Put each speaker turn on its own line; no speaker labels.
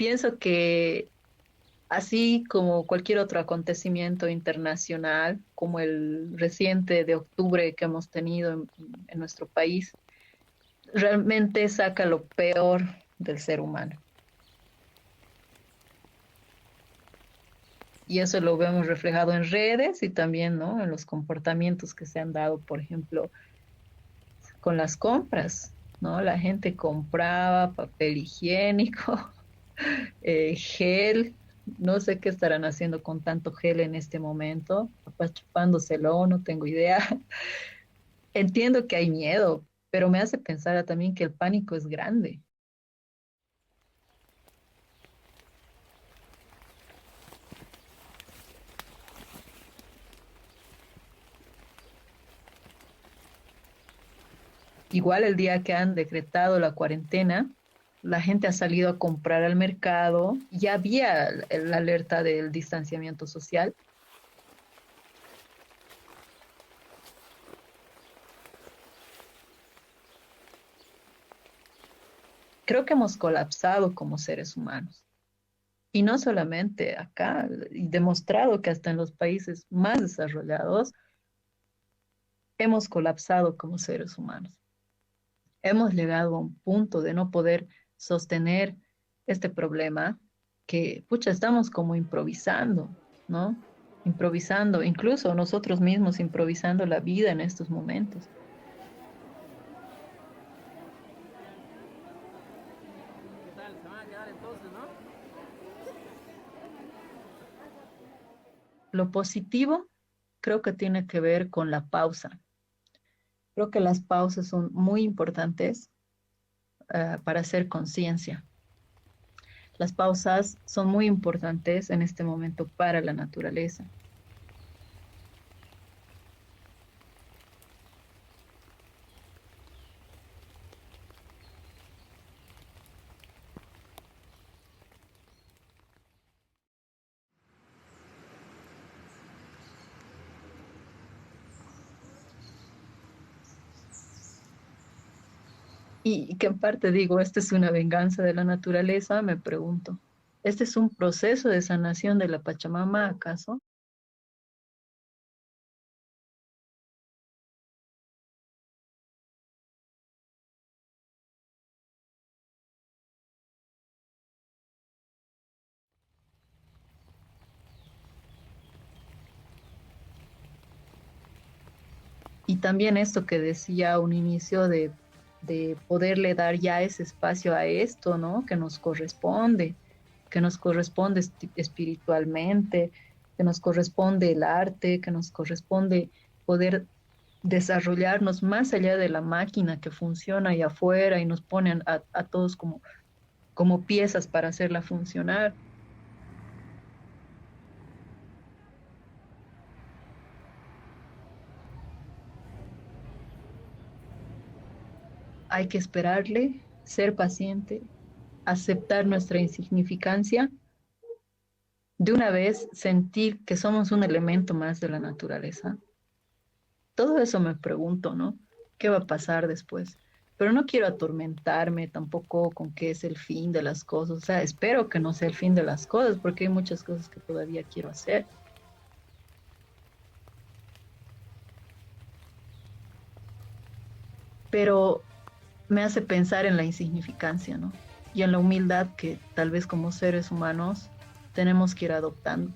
pienso que así como cualquier otro acontecimiento internacional, como el reciente de octubre que hemos tenido en nuestro país, realmente saca lo peor del ser humano. Y eso lo vemos reflejado en redes y también, ¿no? En los comportamientos que se han dado, por ejemplo, con las compras, ¿no? La gente compraba papel higiénico, gel, no sé qué estarán haciendo con tanto gel en este momento, capaz chupándoselo, no tengo idea. Entiendo que hay miedo, pero me hace pensar también que el pánico es grande. Igual el día que han decretado la cuarentena, la gente ha salido a comprar al mercado, ya había la alerta del distanciamiento social. Creo que hemos colapsado como seres humanos. Y no solamente acá, y demostrado que hasta en los países más desarrollados hemos colapsado como seres humanos. Hemos llegado a un punto de no poder sostener este problema que, pucha, estamos como improvisando, ¿no? Improvisando, incluso nosotros mismos improvisando la vida en estos momentos.
¿Qué tal? Se van a quedar entonces, ¿no?
Lo positivo creo que tiene que ver con la pausa. Creo que las pausas son muy importantes para hacer conciencia. Las pausas son muy importantes en este momento para la naturaleza. Y que en parte digo, esta es una venganza de la naturaleza, me pregunto. ¿Este es un proceso de sanación de la Pachamama, acaso? Y también esto que decía a un inicio de poderle dar ya ese espacio a esto, ¿no? Que nos corresponde espiritualmente, que nos corresponde el arte, que nos corresponde poder desarrollarnos más allá de la máquina que funciona ahí afuera y nos ponen a todos como, como piezas para hacerla funcionar. Hay que esperarle, ser paciente, aceptar nuestra insignificancia, de una vez sentir que somos un elemento más de la naturaleza. Todo eso me pregunto, ¿no? ¿Qué va a pasar después? Pero no quiero atormentarme tampoco con qué es el fin de las cosas. O sea, espero que no sea el fin de las cosas porque hay muchas cosas que todavía quiero hacer. Pero me hace pensar en la insignificancia, ¿no? Y en la humildad que tal vez como seres humanos tenemos que ir adoptando.